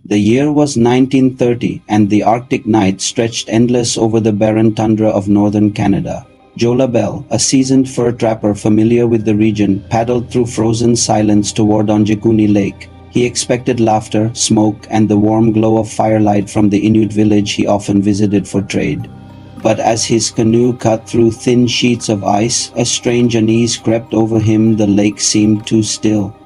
The year was 1930, and the Arctic night stretched endless over the barren tundra of northern Canada. Joe Labelle, a seasoned fur trapper familiar with the region, paddled through frozen silence toward Anjikuni Lake. He expected laughter, smoke, and the warm glow of firelight from the Inuit village he often visited for trade. But as his canoe cut through thin sheets of ice, a strange unease crept over him. The lake seemed too still.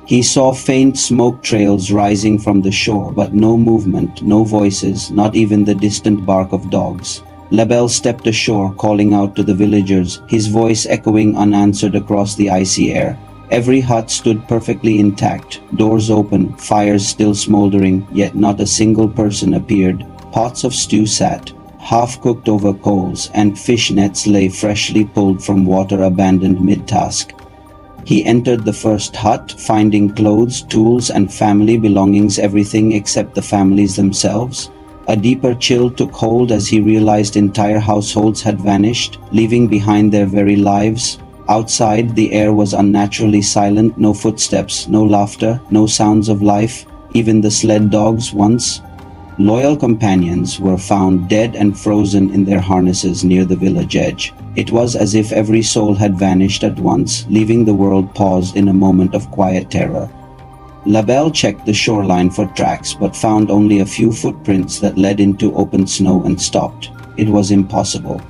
He saw faint smoke trails rising from the shore, but no movement, no voices, not even the distant bark of dogs. Labelle stepped ashore, calling out to the villagers, his voice echoing unanswered across the icy air. Every hut stood perfectly intact, doors open, fires still smoldering, yet not a single person appeared. Pots of stew sat, half-cooked over coals, and fish nets lay freshly pulled from water abandoned mid-task. He entered the first hut, finding clothes, tools, and family belongings, everything except the families themselves. A deeper chill took hold as he realized entire households had vanished, leaving behind their very lives. Outside, the air was unnaturally silent, no footsteps, no laughter, no sounds of life. Even the sled dogs, once loyal companions, were found dead and frozen in their harnesses near the village edge. It was as if every soul had vanished at once, leaving the world paused in a moment of quiet terror. Labelle checked the shoreline for tracks, but found only a few footprints that led into open snow and stopped. It was impossible.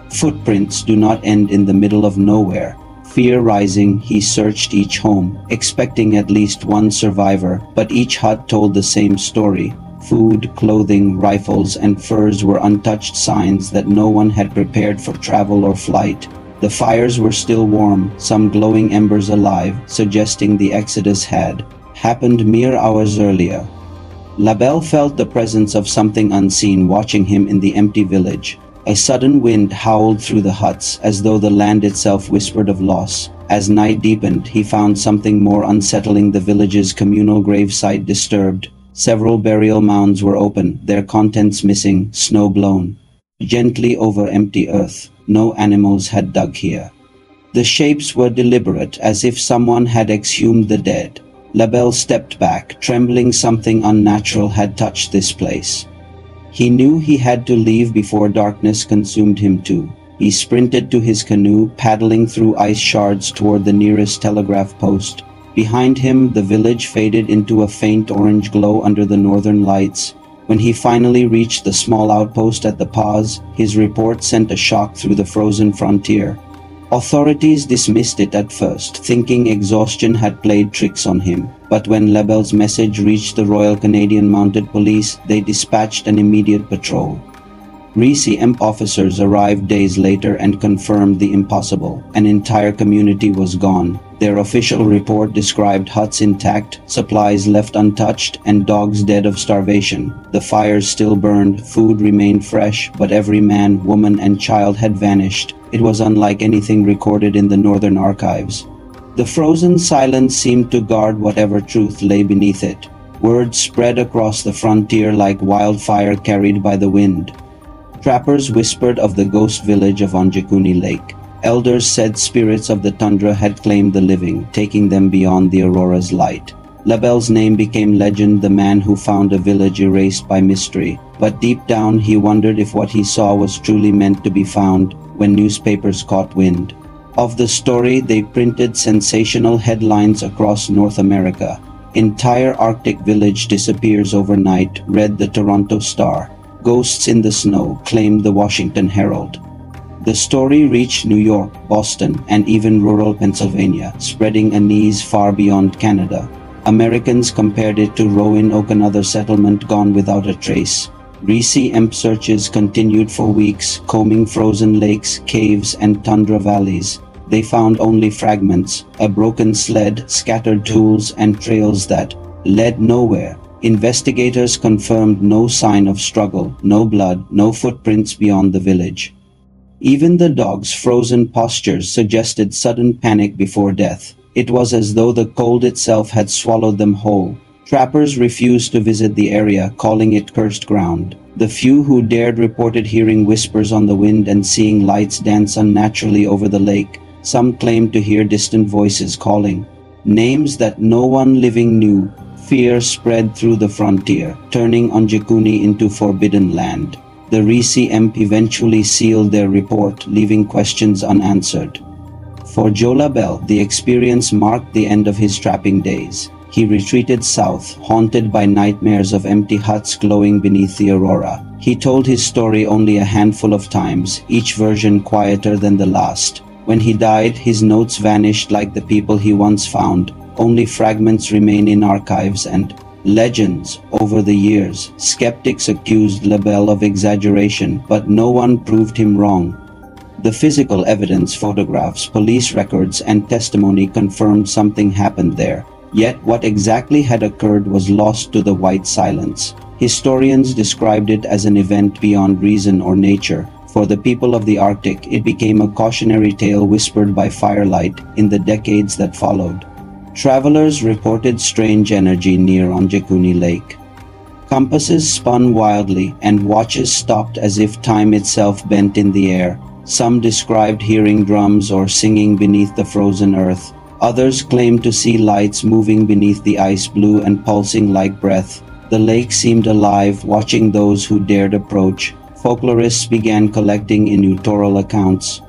Footprints do not end in the middle of nowhere. Fear rising, he searched each home, expecting at least one survivor, but each hut told the same story. Food, clothing, rifles, and furs were untouched, signs that no one had prepared for travel or flight. The fires were still warm, some glowing embers alive, suggesting the exodus had happened mere hours earlier. Labelle felt the presence of something unseen watching him in the empty village. A sudden wind howled through the huts, as though the land itself whispered of loss. As night deepened, he found something more unsettling: the village's communal gravesite disturbed. Several burial mounds were open, their contents missing, snow blown gently over empty earth. No animals had dug here. The shapes were deliberate, as if someone had exhumed the dead. Labelle stepped back, trembling. Something unnatural had touched this place. He knew he had to leave before darkness consumed him too. He sprinted to his canoe, paddling through ice shards toward the nearest telegraph post. Behind him, the village faded into a faint orange glow under the northern lights. When he finally reached the small outpost at the pass, his report sent a shock through the frozen frontier. Authorities dismissed it at first, thinking exhaustion had played tricks on him. But when Labelle's message reached the Royal Canadian Mounted Police, they dispatched an immediate patrol. RCMP officers arrived days later and confirmed the impossible. An entire community was gone. Their official report described huts intact, supplies left untouched, and dogs dead of starvation. The fires still burned, food remained fresh, but every man, woman, and child had vanished. It was unlike anything recorded in the Northern archives. The frozen silence seemed to guard whatever truth lay beneath it. Word spread across the frontier like wildfire carried by the wind. Trappers whispered of the ghost village of Anjikuni Lake. Elders said spirits of the tundra had claimed the living, taking them beyond the Aurora's light. Labelle's name became legend, the man who found a village erased by mystery. But deep down, he wondered if what he saw was truly meant to be found. When newspapers caught wind of the story, they printed sensational headlines across North America. Entire Arctic village disappears overnight, read the Toronto Star. Ghosts in the snow, claimed the Washington Herald. The story reached New York, Boston, and even rural Pennsylvania, spreading unease far beyond Canada. Americans compared it to Roanoke, another settlement gone without a trace. RCMP searches continued for weeks, combing frozen lakes, caves, and tundra valleys. They found only fragments, a broken sled, scattered tools, and trails that led nowhere. Investigators confirmed no sign of struggle, no blood, no footprints beyond the village. Even the dogs' frozen postures suggested sudden panic before death. It was as though the cold itself had swallowed them whole. Trappers refused to visit the area, calling it cursed ground. The few who dared reported hearing whispers on the wind and seeing lights dance unnaturally over the lake. Some claimed to hear distant voices calling names that no one living knew. Fear spread through the frontier, turning Anjikuni into forbidden land. The RCMP eventually sealed their report, leaving questions unanswered. For Joe Labelle, the experience marked the end of his trapping days. He retreated south, haunted by nightmares of empty huts glowing beneath the Aurora. He told his story only a handful of times, each version quieter than the last. When he died, his notes vanished like the people he once found. Only fragments remain in archives and legends. Over the years, skeptics accused Labelle of exaggeration, but no one proved him wrong. The physical evidence, photographs, police records, and testimony confirmed something happened there. Yet what exactly had occurred was lost to the white silence. Historians described it as an event beyond reason or nature. For the people of the Arctic, it became a cautionary tale whispered by firelight in the decades that followed. Travelers reported strange energy near Anjikuni Lake. Compasses spun wildly, and watches stopped as if time itself bent in the air. Some described hearing drums or singing beneath the frozen earth. Others claimed to see lights moving beneath the ice, blue and pulsing like breath. The lake seemed alive, watching those who dared approach. Folklorists began collecting Inuit oral accounts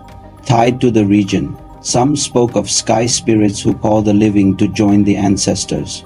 tied to the region. Some spoke of sky spirits who call the living to join the ancestors.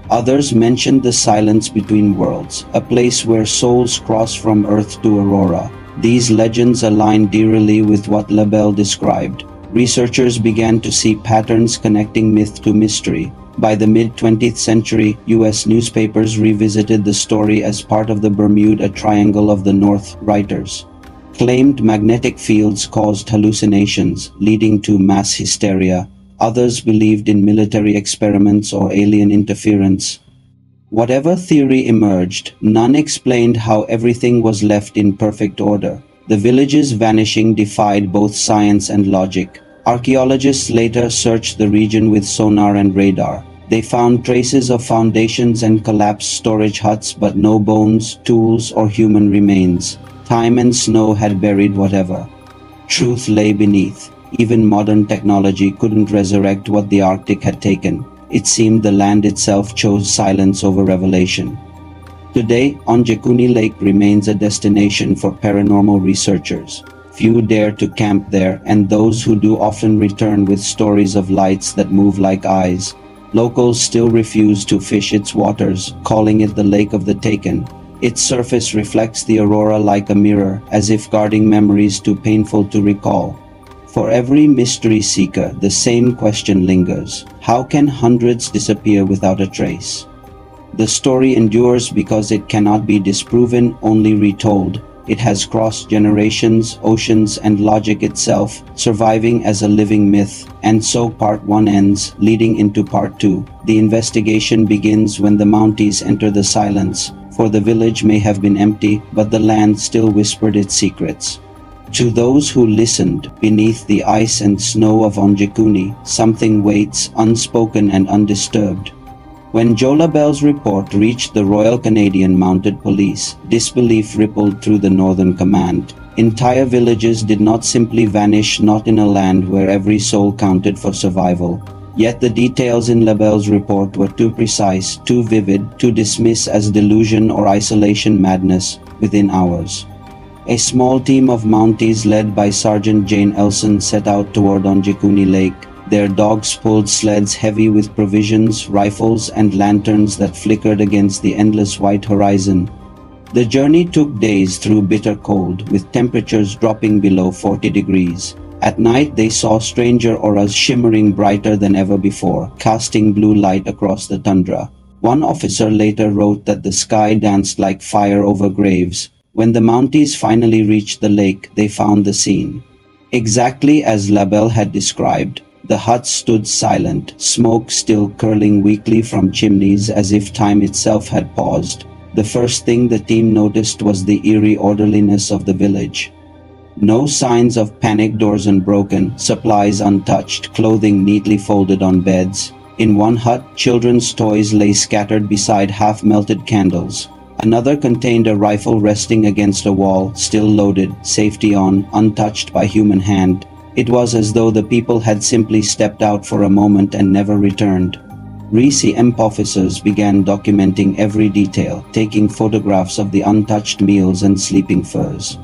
Others mentioned the silence between worlds, a place where souls cross from Earth to Aurora. These legends aligned eerily with what Labelle described. Researchers began to see patterns connecting myth to mystery. By the mid-20th century, U.S. newspapers revisited the story as part of the Bermuda Triangle of the North. Writers claimed magnetic fields caused hallucinations, leading to mass hysteria. Others believed in military experiments or alien interference. Whatever theory emerged, none explained how everything was left in perfect order. The village's vanishing defied both science and logic. Archaeologists later searched the region with sonar and radar. They found traces of foundations and collapsed storage huts, but no bones, tools, or human remains. Time and snow had buried whatever truth lay beneath. Even modern technology couldn't resurrect what the Arctic had taken. It seemed the land itself chose silence over revelation. Today, Anjikuni Lake remains a destination for paranormal researchers. Few dare to camp there, and those who do often return with stories of lights that move like eyes. Locals still refuse to fish its waters, calling it the Lake of the Taken. Its surface reflects the Aurora like a mirror, as if guarding memories too painful to recall. For every mystery seeker, the same question lingers. How can hundreds disappear without a trace? The story endures because it cannot be disproven, only retold. It has crossed generations, oceans, and logic itself, surviving as a living myth. And so part 1 ends, leading into part 2. The investigation begins when the Mounties enter the silence, for the village may have been empty, but the land still whispered its secrets. To those who listened, beneath the ice and snow of Anjikuni, something waits, unspoken and undisturbed. When Joe Labelle's report reached the Royal Canadian Mounted Police, disbelief rippled through the Northern Command. Entire villages did not simply vanish, not in a land where every soul counted for survival. Yet the details in Labelle's report were too precise, too vivid, to dismiss as delusion or isolation madness. Within hours, a small team of Mounties led by Sergeant Jane Elson set out toward Anjikuni Lake. Their dogs pulled sleds heavy with provisions, rifles, and lanterns that flickered against the endless white horizon. The journey took days through bitter cold, with temperatures dropping below 40 degrees. At night, they saw stranger auras shimmering brighter than ever before, casting blue light across the tundra. One officer later wrote that the sky danced like fire over graves. When the Mounties finally reached the lake, they found the scene exactly as Labelle had described. The huts stood silent, smoke still curling weakly from chimneys as if time itself had paused. The first thing the team noticed was the eerie orderliness of the village. No signs of panic, doors unbroken, supplies untouched, clothing neatly folded on beds. In one hut, children's toys lay scattered beside half-melted candles. Another contained a rifle resting against a wall, still loaded, safety on, untouched by human hand. It was as though the people had simply stepped out for a moment and never returned. RCMP officers began documenting every detail, taking photographs of the untouched meals and sleeping furs.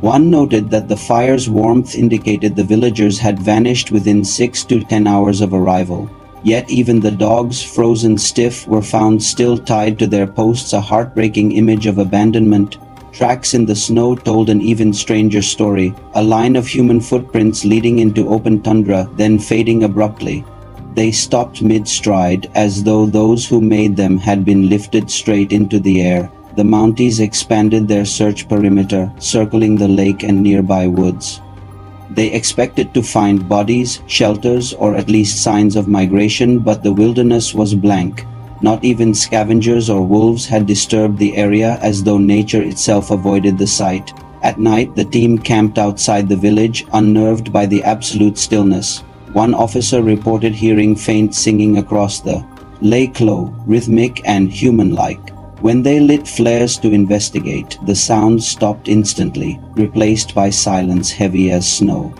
One noted that the fire's warmth indicated the villagers had vanished within 6 to 10 hours of arrival. Yet even the dogs, frozen stiff, were found still tied to their posts, a heartbreaking image of abandonment. Tracks in the snow told an even stranger story, a line of human footprints leading into open tundra, then fading abruptly. They stopped mid-stride, as though those who made them had been lifted straight into the air. The Mounties expanded their search perimeter, circling the lake and nearby woods. They expected to find bodies, shelters, or at least signs of migration, but the wilderness was blank. Not even scavengers or wolves had disturbed the area, as though nature itself avoided the site. At night, the team camped outside the village, unnerved by the absolute stillness. One officer reported hearing faint singing across the lake, low, rhythmic, and human-like. When they lit flares to investigate, the sound stopped instantly, replaced by silence heavy as snow.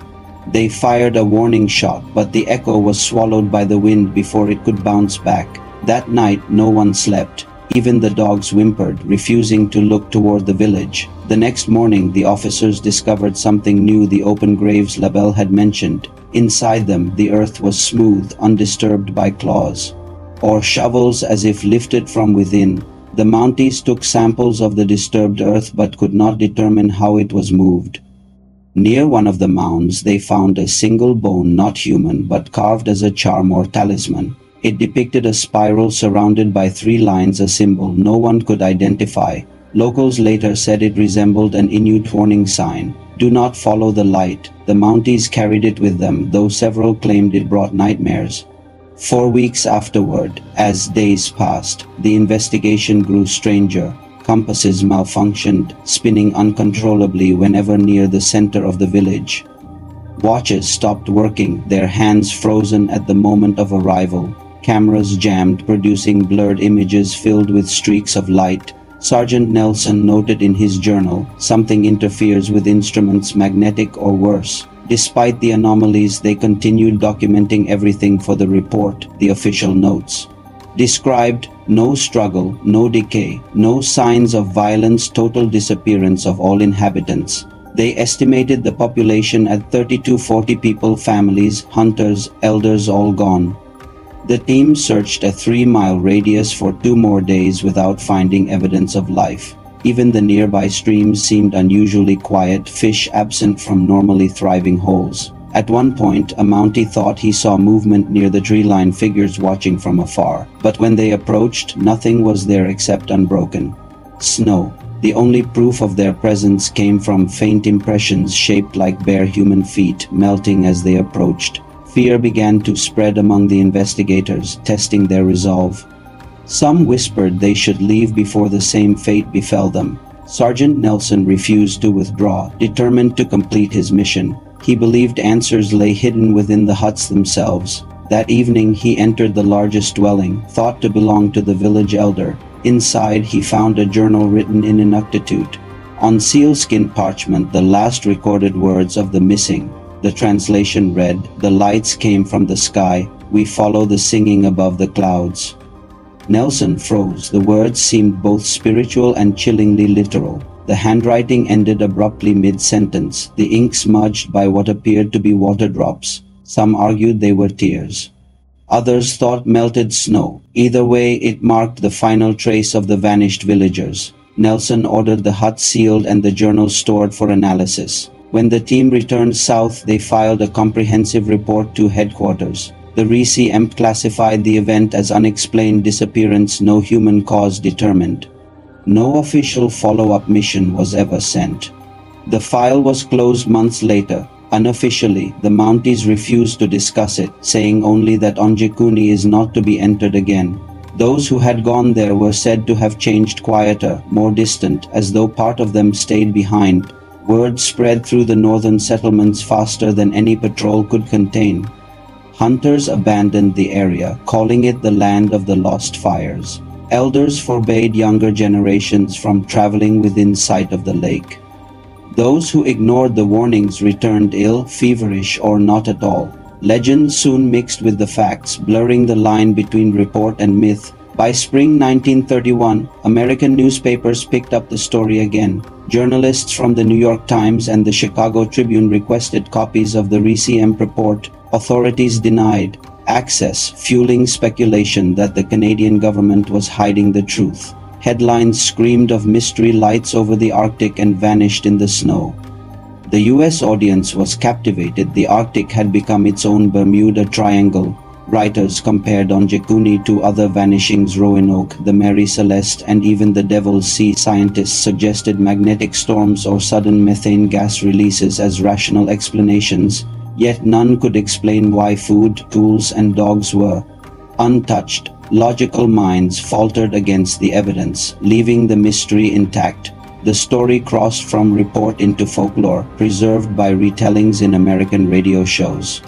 They fired a warning shot, but the echo was swallowed by the wind before it could bounce back. That night, no one slept. Even the dogs whimpered, refusing to look toward the village. The next morning, the officers discovered something new: the open graves Labelle had mentioned. Inside them, the earth was smooth, undisturbed by claws or shovels, as if lifted from within. The Mounties took samples of the disturbed earth but could not determine how it was moved. Near one of the mounds, they found a single bone, not human, but carved as a charm or talisman. It depicted a spiral surrounded by 3 lines, a symbol no one could identify. Locals later said it resembled an Inuit warning sign: "Do not follow the light." The Mounties carried it with them, though several claimed it brought nightmares. 4 weeks afterward, as days passed, the investigation grew stranger. Compasses malfunctioned, spinning uncontrollably whenever near the center of the village. Watches stopped working, their hands frozen at the moment of arrival. Cameras jammed, producing blurred images filled with streaks of light. Sergeant Nelson noted in his journal, "Something interferes with instruments, magnetic or worse." Despite the anomalies, they continued documenting everything for the report. The official notes described: no struggle, no decay, no signs of violence, total disappearance of all inhabitants. They estimated the population at 30 to 40 people, families, hunters, elders all gone. The team searched a 3-mile radius for 2 more days without finding evidence of life. Even the nearby streams seemed unusually quiet, fish absent from normally thriving holes. At one point, a Mountie thought he saw movement near the tree line, figures watching from afar. But when they approached, nothing was there except unbroken snow. The only proof of their presence came from faint impressions shaped like bare human feet, melting as they approached. Fear began to spread among the investigators, testing their resolve. Some whispered they should leave before the same fate befell them. Sergeant Nelson refused to withdraw, determined to complete his mission. He believed answers lay hidden within the huts themselves. That evening he entered the largest dwelling, thought to belong to the village elder. Inside he found a journal written in Inuktitut. On sealskin parchment, the last recorded words of the missing. The translation read, "The lights came from the sky. We follow the singing above the clouds." Nelson froze. The words seemed both spiritual and chillingly literal. The handwriting ended abruptly mid-sentence, the ink smudged by what appeared to be water drops. Some argued they were tears. Others thought melted snow. Either way, it marked the final trace of the vanished villagers. Nelson ordered the hut sealed and the journal stored for analysis. When the team returned south, they filed a comprehensive report to headquarters. The RCMP classified the event as unexplained disappearance, no human cause determined. No official follow-up mission was ever sent. The file was closed months later. Unofficially, the Mounties refused to discuss it, saying only that Anjikuni is not to be entered again. Those who had gone there were said to have changed, quieter, more distant, as though part of them stayed behind. Word spread through the northern settlements faster than any patrol could contain. Hunters abandoned the area, calling it the land of the lost fires. Elders forbade younger generations from traveling within sight of the lake. Those who ignored the warnings returned ill, feverish, or not at all. Legend soon mixed with the facts, blurring the line between report and myth. By spring 1931, American newspapers picked up the story again. Journalists from the New York Times and the Chicago Tribune requested copies of the RCMP report. Authorities denied access, fueling speculation that the Canadian government was hiding the truth. Headlines screamed of mystery lights over the Arctic and vanished in the snow. The U.S. audience was captivated. The Arctic had become its own Bermuda Triangle. Writers compared Anjikuni to other vanishings. Roanoke, the Mary Celeste, and even the Devil's Sea. Scientists suggested magnetic storms or sudden methane gas releases as rational explanations, yet none could explain why food, tools, and dogs were untouched. Logical minds faltered against the evidence, leaving the mystery intact. The story crossed from report into folklore, preserved by retellings in American radio shows.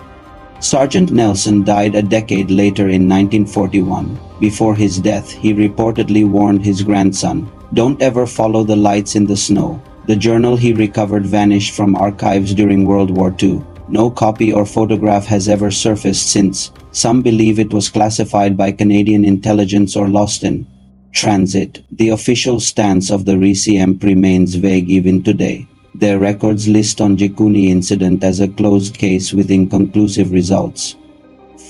Sergeant Nelson died a decade later in 1941. Before his death, he reportedly warned his grandson, "Don't ever follow the lights in the snow." The journal he recovered vanished from archives during World War II. No copy or photograph has ever surfaced since. Some believe it was classified by Canadian intelligence or lost in transit. The official stance of the RCMP remains vague even today. Their records list Anjikuni incident as a closed case with inconclusive results.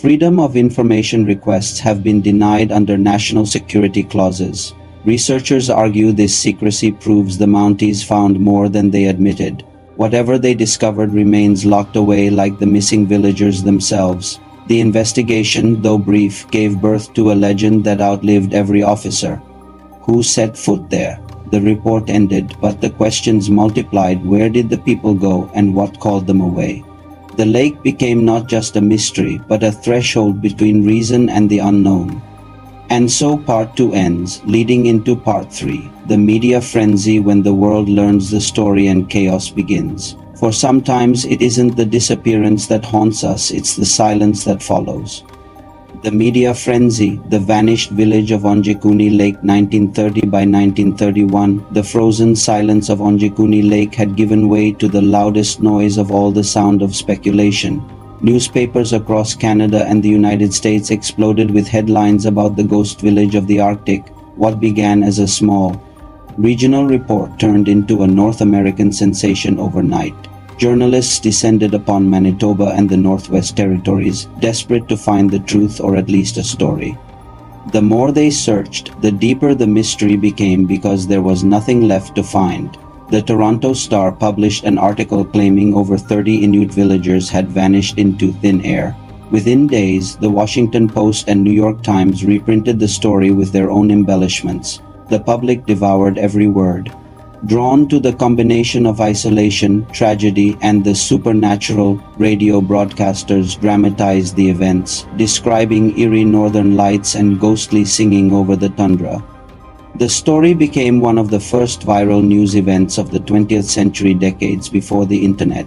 Freedom of information requests have been denied under national security clauses. Researchers argue this secrecy proves the Mounties found more than they admitted. Whatever they discovered remains locked away like the missing villagers themselves. The investigation, though brief, gave birth to a legend that outlived every officer who set foot there. The report ended, but the questions multiplied. Where did the people go, and what called them away? The lake became not just a mystery, but a threshold between reason and the unknown. And so Part 2 ends, leading into Part 3, the media frenzy when the world learns the story and chaos begins. For sometimes it isn't the disappearance that haunts us, it's the silence that follows. The media frenzy, the vanished village of Anjikuni Lake 1930 by 1931, the frozen silence of Anjikuni Lake had given way to the loudest noise of all, the sound of speculation. Newspapers across Canada and the United States exploded with headlines about the ghost village of the Arctic. What began as a small regional report turned into a North American sensation overnight. Journalists descended upon Manitoba and the Northwest Territories, desperate to find the truth or at least a story. The more they searched, the deeper the mystery became because there was nothing left to find. The Toronto Star published an article claiming over 30 Inuit villagers had vanished into thin air. Within days, the Washington Post and New York Times reprinted the story with their own embellishments. The public devoured every word. Drawn to the combination of isolation, tragedy, and the supernatural, radio broadcasters dramatized the events, describing eerie northern lights and ghostly singing over the tundra. The story became one of the first viral news events of the 20th century, decades before the internet.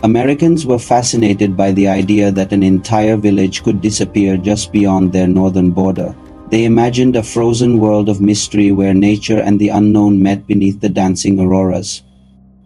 Americans were fascinated by the idea that an entire village could disappear just beyond their northern border. They imagined a frozen world of mystery where nature and the unknown met beneath the dancing auroras.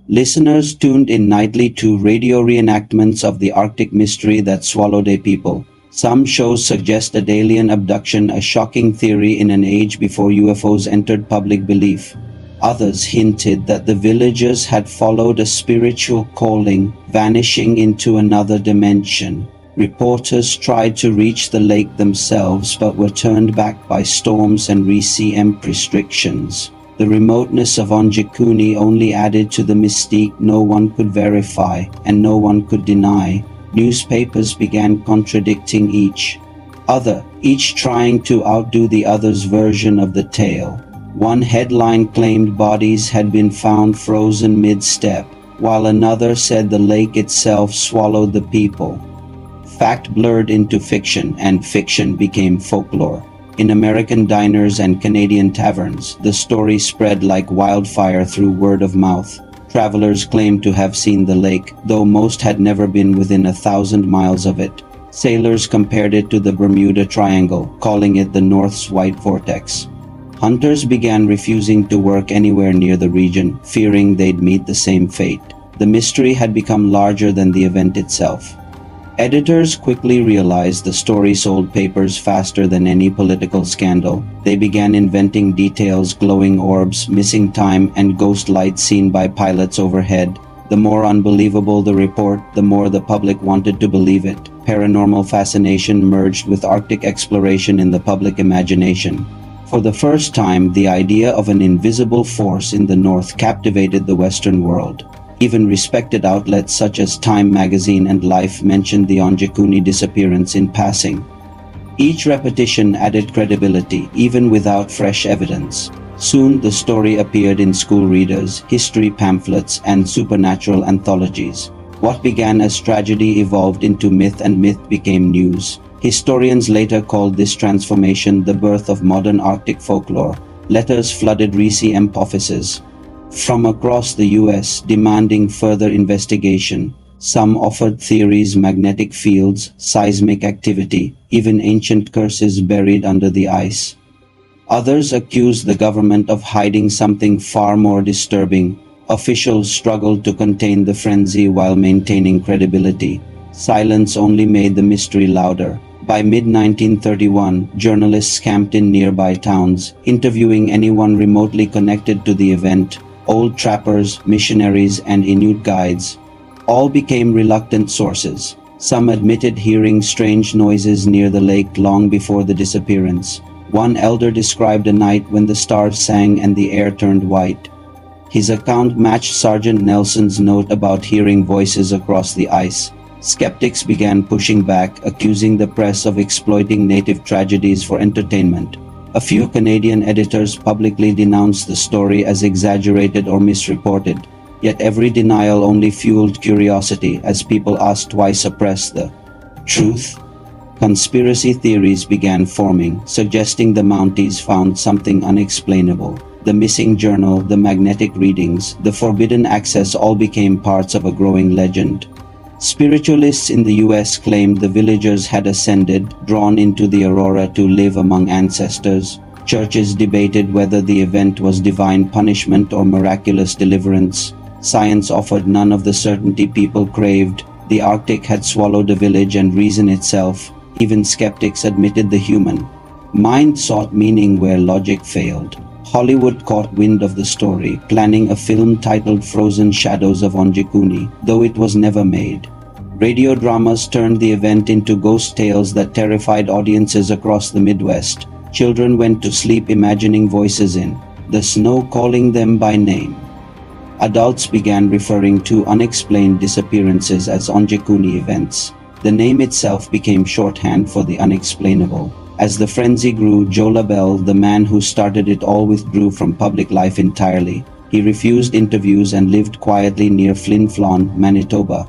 Listeners tuned in nightly to radio reenactments of the Arctic mystery that swallowed a people. Some shows suggested alien abduction, a shocking theory in an age before UFOs entered public belief. Others hinted that the villagers had followed a spiritual calling, vanishing into another dimension. Reporters tried to reach the lake themselves but were turned back by storms and RCMP restrictions. The remoteness of Anjikuni only added to the mystique. No one could verify and no one could deny. Newspapers began contradicting each other, each trying to outdo the other's version of the tale. One headline claimed bodies had been found frozen mid-step, while another said the lake itself swallowed the people. Fact blurred into fiction, and fiction became folklore. In American diners and Canadian taverns, the story spread like wildfire through word of mouth. Travelers claimed to have seen the lake, though most had never been within 1,000 miles of it. Sailors compared it to the Bermuda Triangle, calling it the North's White Vortex. Hunters began refusing to work anywhere near the region, fearing they'd meet the same fate. The mystery had become larger than the event itself. Editors quickly realized the story sold papers faster than any political scandal. They began inventing details: glowing orbs, missing time, and ghost lights seen by pilots overhead. The more unbelievable the report, the more the public wanted to believe it. Paranormal fascination merged with Arctic exploration in the public imagination. For the first time, the idea of an invisible force in the north captivated the Western world. Even respected outlets such as Time magazine and Life mentioned the Anjikuni disappearance in passing. Each repetition added credibility, even without fresh evidence. Soon the story appeared in school readers, history pamphlets, and supernatural anthologies. What began as tragedy evolved into myth, and myth became news. Historians later called this transformation the birth of modern Arctic folklore. Letters flooded RCMP offices from across the US demanding further investigation. Some offered theories: magnetic fields, seismic activity, even ancient curses buried under the ice. Others accused the government of hiding something far more disturbing. Officials struggled to contain the frenzy while maintaining credibility. Silence only made the mystery louder. By mid-1931, journalists camped in nearby towns, interviewing anyone remotely connected to the event. Old trappers, missionaries, and Inuit guides all became reluctant sources. Some admitted hearing strange noises near the lake long before the disappearance. One elder described a night when the stars sang and the air turned white. His account matched Sergeant Nelson's note about hearing voices across the ice. Skeptics began pushing back, accusing the press of exploiting native tragedies for entertainment. A few Canadian editors publicly denounced the story as exaggerated or misreported. Yet every denial only fueled curiosity as people asked why suppress the truth. Conspiracy theories began forming, suggesting the Mounties found something unexplainable. The missing journal, the magnetic readings, the forbidden access all became parts of a growing legend. Spiritualists in the US claimed the villagers had ascended, drawn into the Aurora to live among ancestors. Churches debated whether the event was divine punishment or miraculous deliverance. Science offered none of the certainty people craved. The Arctic had swallowed the village and reason itself. Even skeptics admitted the human mind sought meaning where logic failed. Hollywood caught wind of the story, planning a film titled Frozen Shadows of Anjikuni, though it was never made. Radio dramas turned the event into ghost tales that terrified audiences across the Midwest. Children went to sleep imagining voices in the snow calling them by name. Adults began referring to unexplained disappearances as Anjikuni events. The name itself became shorthand for the unexplainable. As the frenzy grew, Joe Labelle, the man who started it all, withdrew from public life entirely. He refused interviews and lived quietly near Flin Flon, Manitoba.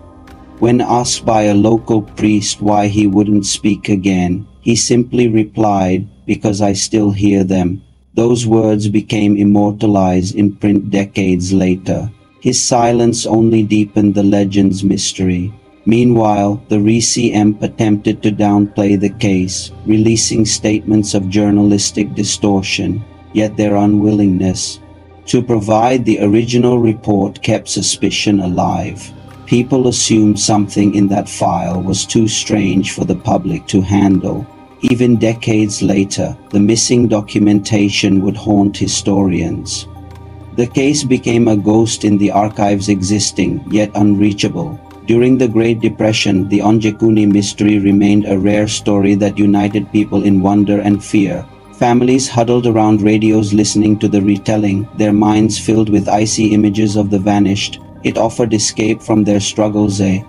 When asked by a local priest why he wouldn't speak again, he simply replied, "Because I still hear them." Those words became immortalized in print decades later. His silence only deepened the legend's mystery. Meanwhile, the RCMP attempted to downplay the case, releasing statements of journalistic distortion, yet their unwillingness to provide the original report kept suspicion alive. People assumed something in that file was too strange for the public to handle. Even decades later, the missing documentation would haunt historians. The case became a ghost in the archives, existing, yet unreachable. During the Great Depression, the Anjikuni mystery remained a rare story that united people in wonder and fear. Families huddled around radios listening to the retelling, their minds filled with icy images of the vanished. It offered escape from their struggles, a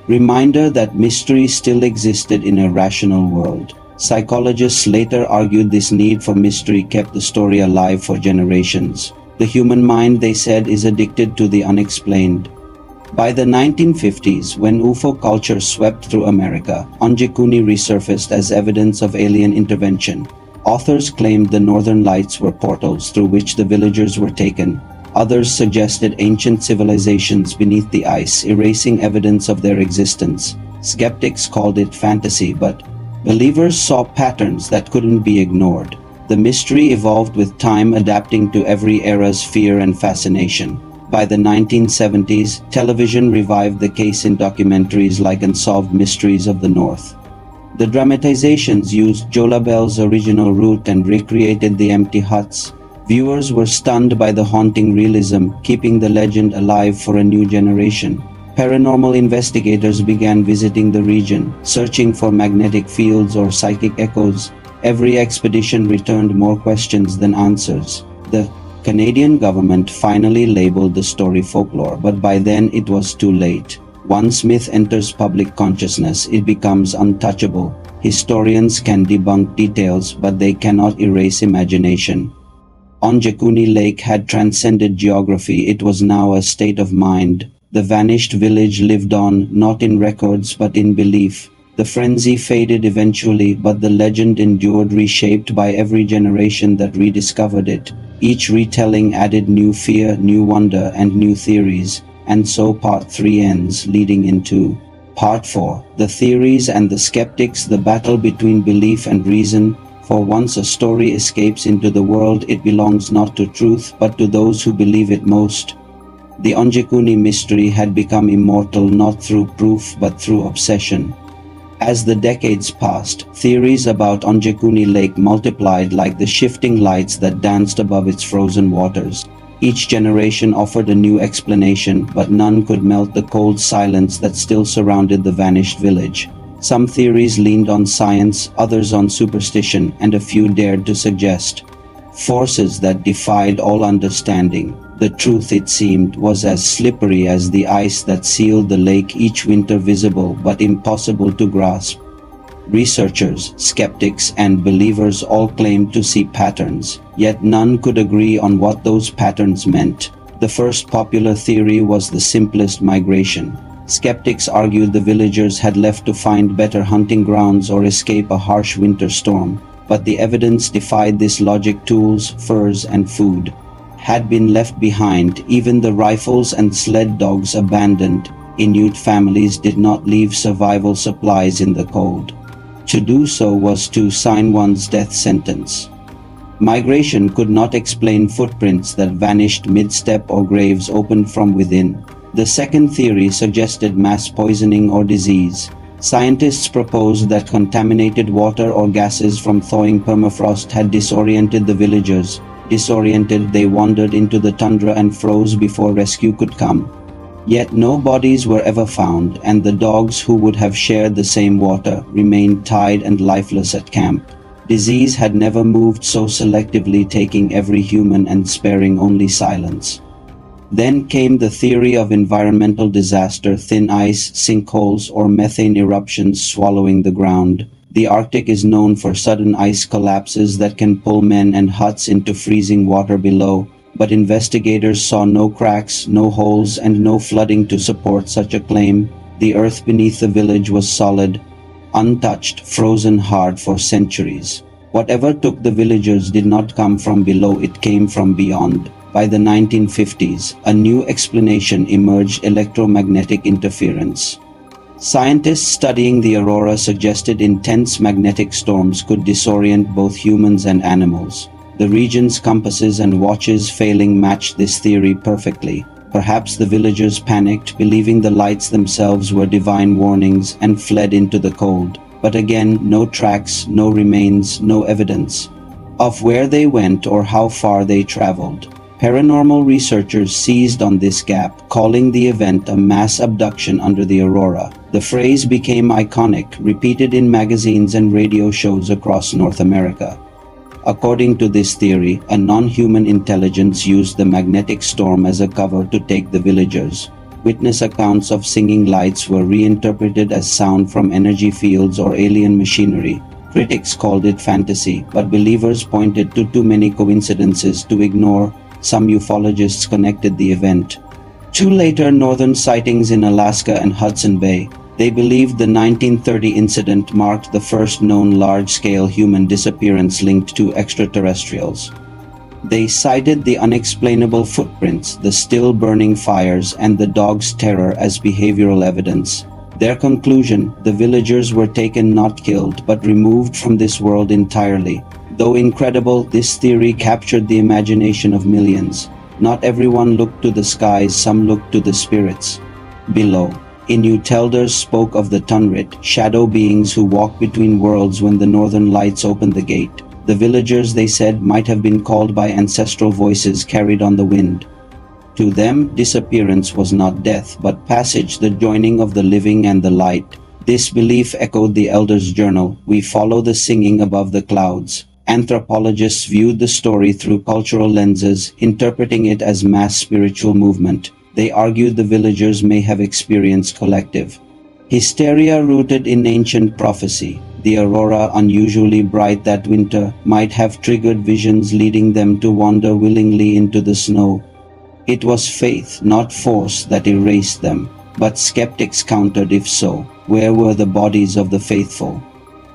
reminder that mystery still existed in a rational world. Psychologists later argued this need for mystery kept the story alive for generations. The human mind, they said, is addicted to the unexplained. By the 1950s, when UFO culture swept through America, Anjikuni resurfaced as evidence of alien intervention. Authors claimed the northern lights were portals through which the villagers were taken. Others suggested ancient civilizations beneath the ice, erasing evidence of their existence. Skeptics called it fantasy, but believers saw patterns that couldn't be ignored. The mystery evolved with time, adapting to every era's fear and fascination. By the 1970s, television revived the case in documentaries like Unsolved Mysteries of the North. The dramatizations used Joe Labelle's original route and recreated the empty huts. Viewers were stunned by the haunting realism, keeping the legend alive for a new generation. Paranormal investigators began visiting the region, searching for magnetic fields or psychic echoes. Every expedition returned more questions than answers. The Canadian government finally labeled the story folklore, but by then it was too late. Once myth enters public consciousness, it becomes untouchable. Historians can debunk details, but they cannot erase imagination. Anjikuni Lake had transcended geography. It was now a state of mind. The vanished village lived on, not in records but in belief. The frenzy faded eventually, but the legend endured, reshaped by every generation that rediscovered it. Each retelling added new fear, new wonder, and new theories. And so Part 3 ends, leading into Part 4, the theories and the skeptics, the battle between belief and reason. For once a story escapes into the world, it belongs not to truth, but to those who believe it most. The Anjikuni mystery had become immortal not through proof, but through obsession. As the decades passed, theories about Anjikuni Lake multiplied like the shifting lights that danced above its frozen waters. Each generation offered a new explanation, but none could melt the cold silence that still surrounded the vanished village. Some theories leaned on science, others on superstition, and a few dared to suggest forces that defied all understanding. The truth, it seemed, was as slippery as the ice that sealed the lake, each winter visible but impossible to grasp. Researchers, skeptics, and believers all claimed to see patterns, yet none could agree on what those patterns meant. The first popular theory was the simplest: migration. Skeptics argued the villagers had left to find better hunting grounds or escape a harsh winter storm. But the evidence defied this logic. Tools, furs, and food had been left behind, even the rifles and sled dogs abandoned. Inuit families did not leave survival supplies in the cold. To do so was to sign one's death sentence. Migration could not explain footprints that vanished mid-step or graves opened from within. The second theory suggested mass poisoning or disease. Scientists proposed that contaminated water or gases from thawing permafrost had disoriented the villagers. Disoriented, they wandered into the tundra and froze before rescue could come. Yet no bodies were ever found, and the dogs who would have shared the same water remained tied and lifeless at camp. Disease had never moved so selectively, taking every human and sparing only silence. Then came the theory of environmental disaster: thin ice, sinkholes, or methane eruptions swallowing the ground. The Arctic is known for sudden ice collapses that can pull men and huts into freezing water below, but investigators saw no cracks, no holes, and no flooding to support such a claim. The earth beneath the village was solid, untouched, frozen hard for centuries. Whatever took the villagers did not come from below, it came from beyond. By the 1950s, a new explanation emerged: electromagnetic interference. Scientists studying the Aurora suggested intense magnetic storms could disorient both humans and animals. The region's compasses and watches failing matched this theory perfectly. Perhaps the villagers panicked, believing the lights themselves were divine warnings, and fled into the cold. But again, no tracks, no remains, no evidence of where they went or how far they traveled. Paranormal researchers seized on this gap, calling the event a mass abduction under the Aurora. The phrase became iconic, repeated in magazines and radio shows across North America. According to this theory, a non-human intelligence used the magnetic storm as a cover to take the villagers. Witness accounts of singing lights were reinterpreted as sound from energy fields or alien machinery. Critics called it fantasy, but believers pointed to too many coincidences to ignore. Some ufologists connected the event to later northern sightings in Alaska and Hudson Bay. They believed the 1930 incident marked the first known large-scale human disappearance linked to extraterrestrials. They cited the unexplainable footprints, the still burning fires, and the dog's terror as behavioral evidence. Their conclusion: the villagers were taken, not killed, but removed from this world entirely. Though incredible, this theory captured the imagination of millions. Not everyone looked to the skies, some looked to the spirits below. Inuit elders spoke of the Tunrit, shadow beings who walk between worlds when the northern lights opened the gate. The villagers, they said, might have been called by ancestral voices carried on the wind. To them, disappearance was not death, but passage, the joining of the living and the light. This belief echoed the elders' journal, "We follow the singing above the clouds." Anthropologists viewed the story through cultural lenses, interpreting it as mass spiritual movement. They argued the villagers may have experienced collective hysteria rooted in ancient prophecy. The aurora, unusually bright that winter, might have triggered visions leading them to wander willingly into the snow. It was faith, not force, that erased them. But skeptics countered, if so, where were the bodies of the faithful?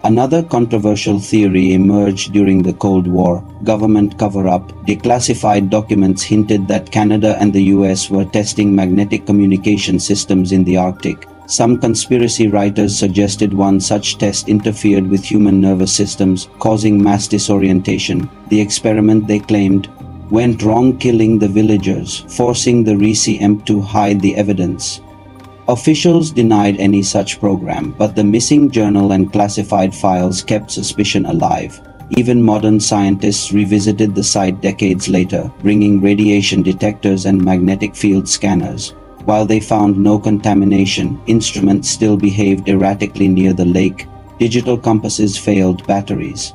Another controversial theory emerged during the Cold War. Government cover-up. Declassified documents hinted that Canada and the US were testing magnetic communication systems in the Arctic. Some conspiracy writers suggested one such test interfered with human nervous systems, causing mass disorientation. The experiment, they claimed, went wrong, killing the villagers, forcing the RCMP to hide the evidence. Officials denied any such program, but the missing journal and classified files kept suspicion alive. Even modern scientists revisited the site decades later, bringing radiation detectors and magnetic field scanners. While they found no contamination, instruments still behaved erratically near the lake. Digital compasses failed, batteries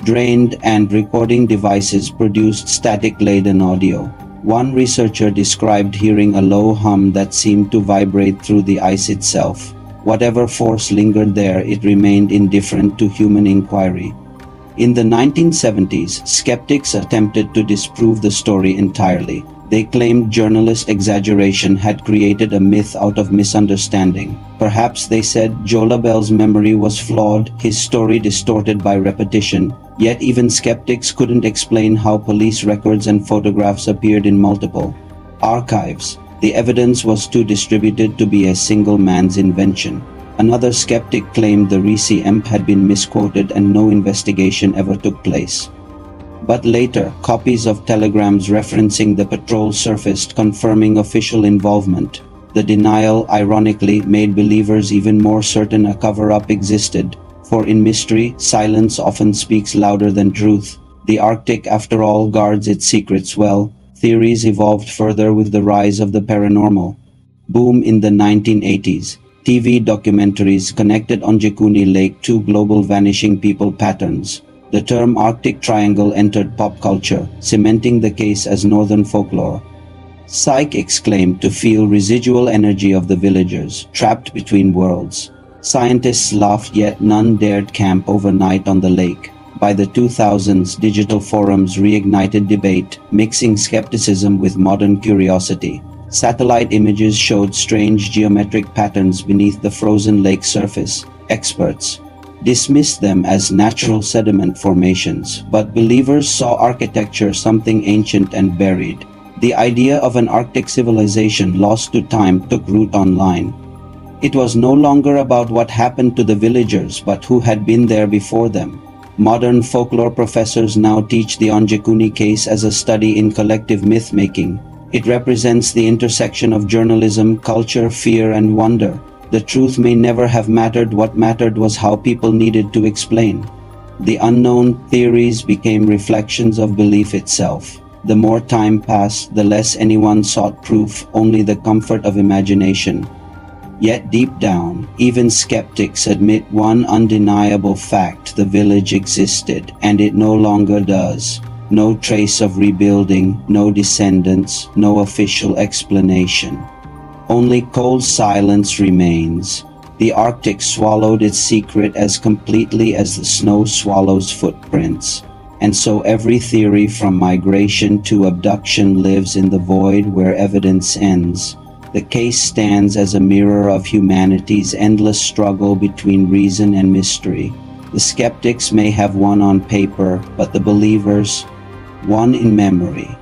drained, and recording devices produced static-laden audio. One researcher described hearing a low hum that seemed to vibrate through the ice itself. Whatever force lingered there, it remained indifferent to human inquiry. In the 1970s, skeptics attempted to disprove the story entirely. They claimed journalist exaggeration had created a myth out of misunderstanding. Perhaps, they said, Joe Labelle's memory was flawed, his story distorted by repetition. Yet even skeptics couldn't explain how police records and photographs appeared in multiple archives. The evidence was too distributed to be a single man's invention. Another skeptic claimed the RCMP had been misquoted and no investigation ever took place. But later, copies of telegrams referencing the patrol surfaced, confirming official involvement. The denial, ironically, made believers even more certain a cover-up existed. For in mystery, silence often speaks louder than truth. The Arctic, after all, guards its secrets well. Theories evolved further with the rise of the paranormal boom in the 1980s. TV documentaries connected Anjikuni Lake to global vanishing people patterns. The term Arctic Triangle entered pop culture, cementing the case as northern folklore. Psychics claimed to feel residual energy of the villagers, trapped between worlds. Scientists laughed, yet none dared camp overnight on the lake. By the 2000s, digital forums reignited debate, mixing skepticism with modern curiosity. Satellite images showed strange geometric patterns beneath the frozen lake surface. Experts dismissed them as natural sediment formations, but believers saw architecture, something ancient and buried. The idea of an Arctic civilization lost to time took root online. It was no longer about what happened to the villagers, but who had been there before them. Modern folklore professors now teach the Anjikuni case as a study in collective myth-making. It represents the intersection of journalism, culture, fear, and wonder. The truth may never have mattered. What mattered was how people needed to explain. The unknown theories became reflections of belief itself. The more time passed, the less anyone sought proof, only the comfort of imagination. Yet deep down, even skeptics admit one undeniable fact: the village existed, and it no longer does. No trace of rebuilding, no descendants, no official explanation. Only cold silence remains. The Arctic swallowed its secret as completely as the snow swallows footprints. And so every theory from migration to abduction lives in the void where evidence ends. The case stands as a mirror of humanity's endless struggle between reason and mystery. The skeptics may have won on paper, but the believers won in memory.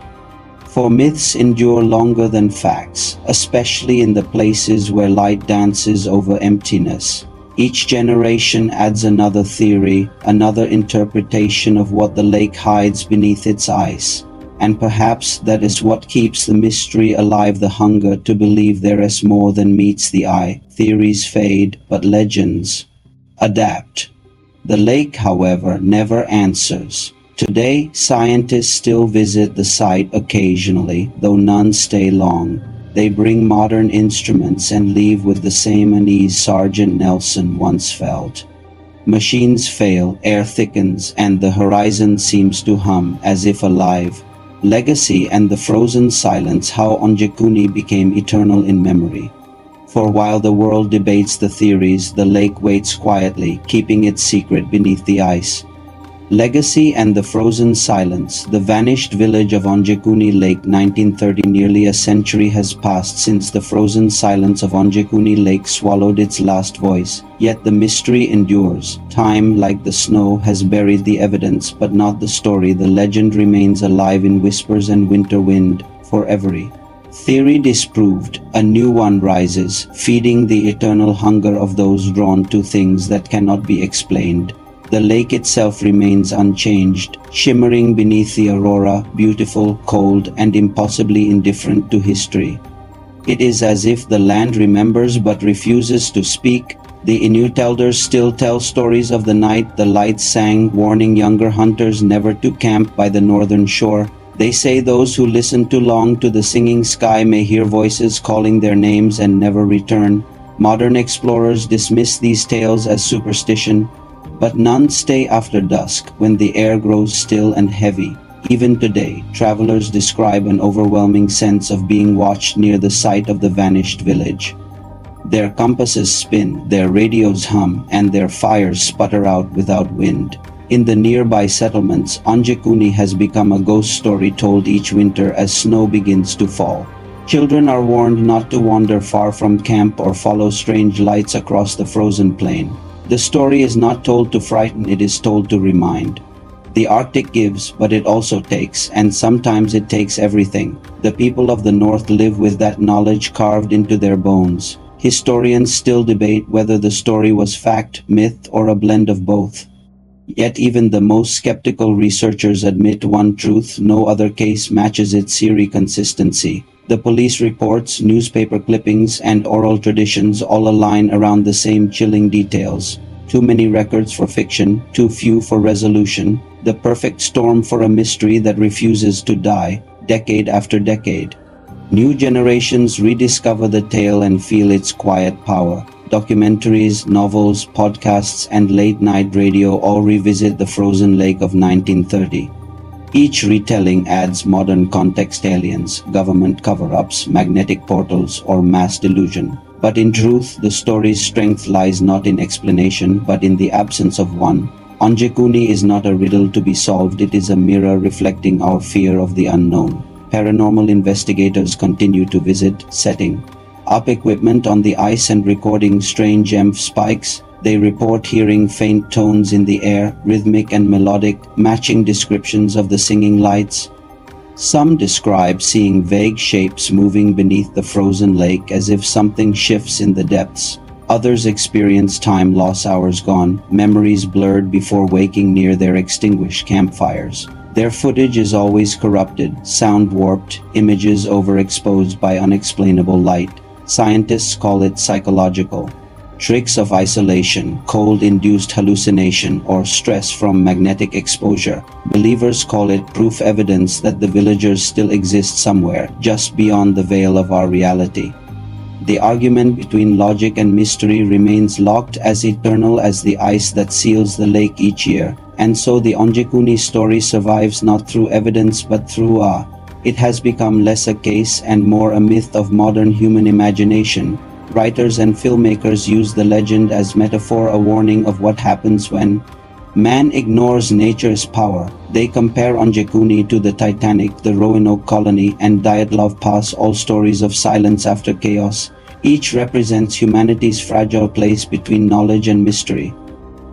For myths endure longer than facts, especially in the places where light dances over emptiness. Each generation adds another theory, another interpretation of what the lake hides beneath its ice. And perhaps that is what keeps the mystery alive, the hunger to believe there is more than meets the eye. Theories fade, but legends adapt. The lake, however, never answers. Today, scientists still visit the site occasionally, though none stay long. They bring modern instruments and leave with the same unease Sergeant Nelson once felt. Machines fail, air thickens, and the horizon seems to hum as if alive. Legacy and the frozen silence, how Anjikuni became eternal in memory. For while the world debates the theories, the lake waits quietly, keeping its secret beneath the ice. Legacy and the frozen silence, the vanished village of Anjikuni Lake, 1930. Nearly a century has passed since the frozen silence of Anjikuni Lake swallowed its last voice, yet the mystery endures. Time, like the snow, has buried the evidence, but not the story. The legend remains alive in whispers and winter wind, for every theory disproved, a new one rises, feeding the eternal hunger of those drawn to things that cannot be explained. The lake itself remains unchanged, shimmering beneath the aurora, beautiful, cold, and impossibly indifferent to history. It is as if the land remembers but refuses to speak. The Inuit elders still tell stories of the night the lights sang, warning younger hunters never to camp by the northern shore. They say those who listen too long to the singing sky may hear voices calling their names and never return. Modern explorers dismiss these tales as superstition, but none stay after dusk, when the air grows still and heavy. Even today, travelers describe an overwhelming sense of being watched near the site of the vanished village. Their compasses spin, their radios hum, and their fires sputter out without wind. In the nearby settlements, Anjikuni has become a ghost story told each winter as snow begins to fall. Children are warned not to wander far from camp or follow strange lights across the frozen plain. The story is not told to frighten, it is told to remind. The Arctic gives, but it also takes, and sometimes it takes everything. The people of the North live with that knowledge carved into their bones. Historians still debate whether the story was fact, myth, or a blend of both. Yet even the most skeptical researchers admit one truth: no other case matches its eerie consistency. The police reports, newspaper clippings, and oral traditions all align around the same chilling details. Too many records for fiction, too few for resolution. The perfect storm for a mystery that refuses to die, decade after decade. New generations rediscover the tale and feel its quiet power. Documentaries, novels, podcasts, and late-night radio all revisit the frozen lake of 1930. Each retelling adds modern context: aliens, government cover-ups, magnetic portals, or mass delusion. But in truth, the story's strength lies not in explanation, but in the absence of one. Anjikuni is not a riddle to be solved, it is a mirror reflecting our fear of the unknown. Paranormal investigators continue to visit, setting up equipment on the ice and recording strange EMF spikes. They report hearing faint tones in the air, rhythmic and melodic, matching descriptions of the singing lights. Some describe seeing vague shapes moving beneath the frozen lake as if something shifts in the depths. Others experience time loss, hours gone, memories blurred before waking near their extinguished campfires. Their footage is always corrupted, sound warped, images overexposed by unexplainable light. Scientists call it psychological. Tricks of isolation, cold-induced hallucination, or stress from magnetic exposure. Believers call it proof, evidence that the villagers still exist somewhere, just beyond the veil of our reality. The argument between logic and mystery remains locked, as eternal as the ice that seals the lake each year. And so the Anjikuni story survives not through evidence but through awe. It has become less a case and more a myth of modern human imagination. Writers and filmmakers use the legend as metaphor, a warning of what happens when man ignores nature's power. They compare Anjikuni to the Titanic, the Roanoke Colony, and Dyatlov Pass, all stories of silence after chaos. Each represents humanity's fragile place between knowledge and mystery.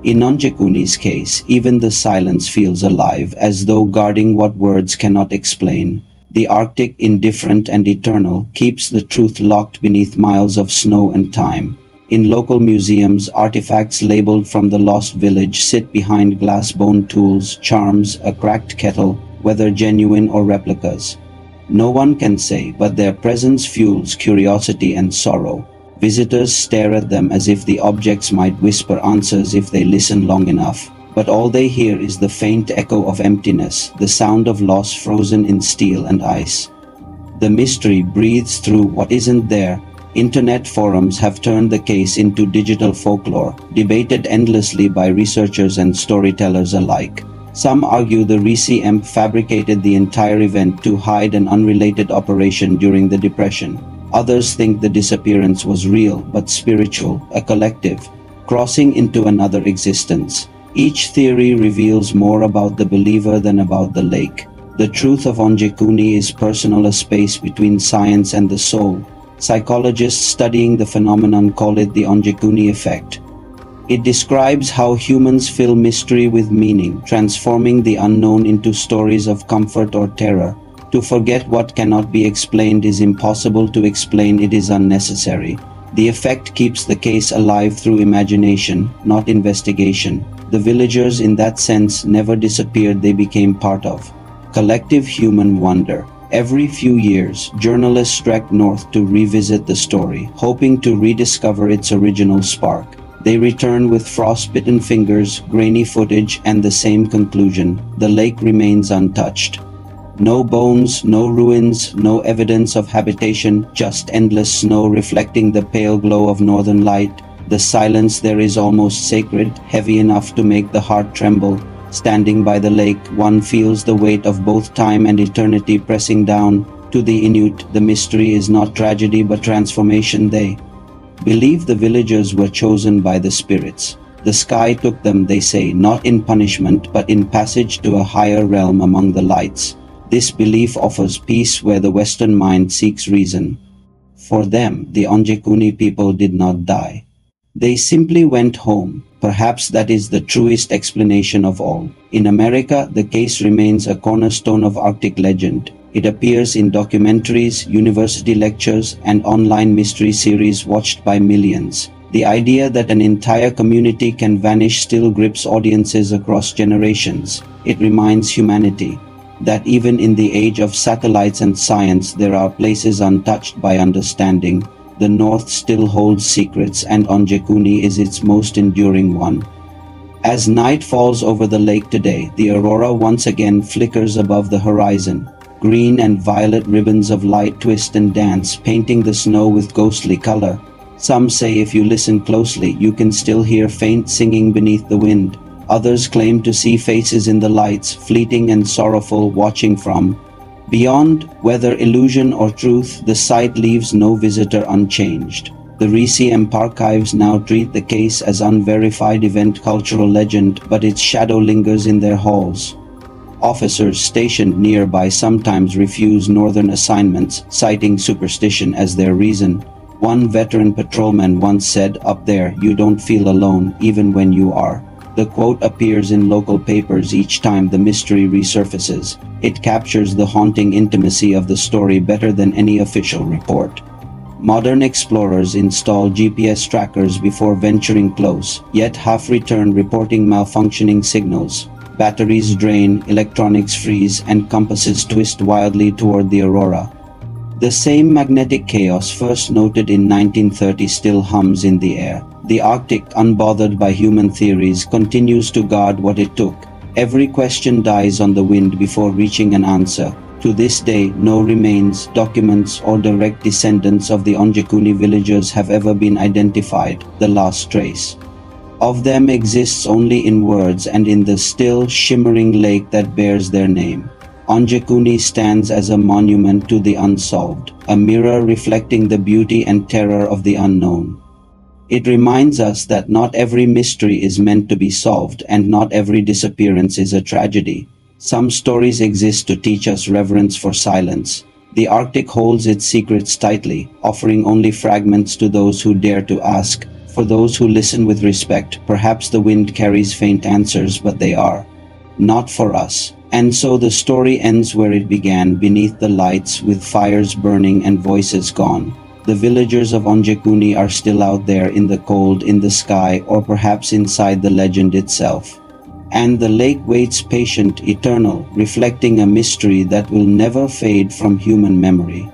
In Anjikuni's case, even the silence feels alive, as though guarding what words cannot explain. The Arctic, indifferent and eternal, keeps the truth locked beneath miles of snow and time. In local museums, artifacts labeled from the lost village sit behind glass bone tools, charms, a cracked kettle, whether genuine or replicas. No one can say, but their presence fuels curiosity and sorrow. Visitors stare at them as if the objects might whisper answers if they listen long enough. But all they hear is the faint echo of emptiness, the sound of loss frozen in steel and ice. The mystery breathes through what isn't there. Internet forums have turned the case into digital folklore, debated endlessly by researchers and storytellers alike. Some argue the RCMP fabricated the entire event to hide an unrelated operation during the Depression. Others think the disappearance was real but spiritual, a collective, crossing into another existence. Each theory reveals more about the believer than about the lake. The truth of Anjikuni is personal, a space between science and the soul. Psychologists studying the phenomenon call it the Anjikuni effect. It describes how humans fill mystery with meaning, transforming the unknown into stories of comfort or terror. To forget what cannot be explained is impossible. To explain it is unnecessary. The effect keeps the case alive through imagination, not investigation. The villagers in that sense never disappeared, they became part of collective human wonder. Every few years, journalists trek north to revisit the story, hoping to rediscover its original spark. They return with frostbitten fingers, grainy footage, and the same conclusion: the lake remains untouched. No bones, no ruins, no evidence of habitation, just endless snow reflecting the pale glow of northern light. The silence there is almost sacred, heavy enough to make the heart tremble. Standing by the lake, one feels the weight of both time and eternity pressing down. To the Inuit, the mystery is not tragedy but transformation. They believe the villagers were chosen by the spirits. The sky took them, they say, not in punishment but in passage to a higher realm among the lights. This belief offers peace where the Western mind seeks reason. For them, the Anjikuni people did not die. They simply went home. Perhaps that is the truest explanation of all. In America, the case remains a cornerstone of Arctic legend. It appears in documentaries, university lectures, and online mystery series watched by millions. The idea that an entire community can vanish still grips audiences across generations. It reminds humanity that even in the age of satellites and science, there are places untouched by understanding. The North still holds secrets, and Anjikuni is its most enduring one. As night falls over the lake today, the Aurora once again flickers above the horizon. Green and violet ribbons of light twist and dance, painting the snow with ghostly color. Some say if you listen closely, you can still hear faint singing beneath the wind. Others claim to see faces in the lights, fleeting and sorrowful, watching from beyond. Whether illusion or truth, the sight leaves no visitor unchanged. The RCMP archives now treat the case as unverified event, cultural legend, but its shadow lingers in their halls. Officers stationed nearby sometimes refuse northern assignments, citing superstition as their reason. One veteran patrolman once said, "Up there, you don't feel alone, even when you are." The quote appears in local papers each time the mystery resurfaces. It captures the haunting intimacy of the story better than any official report. Modern explorers install GPS trackers before venturing close, yet half return reporting malfunctioning signals. Batteries drain, electronics freeze, and compasses twist wildly toward the Aurora. The same magnetic chaos first noted in 1930 still hums in the air. The Arctic, unbothered by human theories, continues to guard what it took. Every question dies on the wind before reaching an answer. To this day, no remains, documents, or direct descendants of the Anjikuni villagers have ever been identified. The last trace of them exists only in words and in the still, shimmering lake that bears their name. Anjikuni stands as a monument to the unsolved, a mirror reflecting the beauty and terror of the unknown. It reminds us that not every mystery is meant to be solved, and not every disappearance is a tragedy. Some stories exist to teach us reverence for silence. The Arctic holds its secrets tightly, offering only fragments to those who dare to ask. For those who listen with respect, perhaps the wind carries faint answers, but they are not for us. And so the story ends where it began, beneath the lights, with fires burning and voices gone. The villagers of Anjikuni are still out there in the cold, in the sky, or perhaps inside the legend itself. And the lake waits patient, eternal, reflecting a mystery that will never fade from human memory.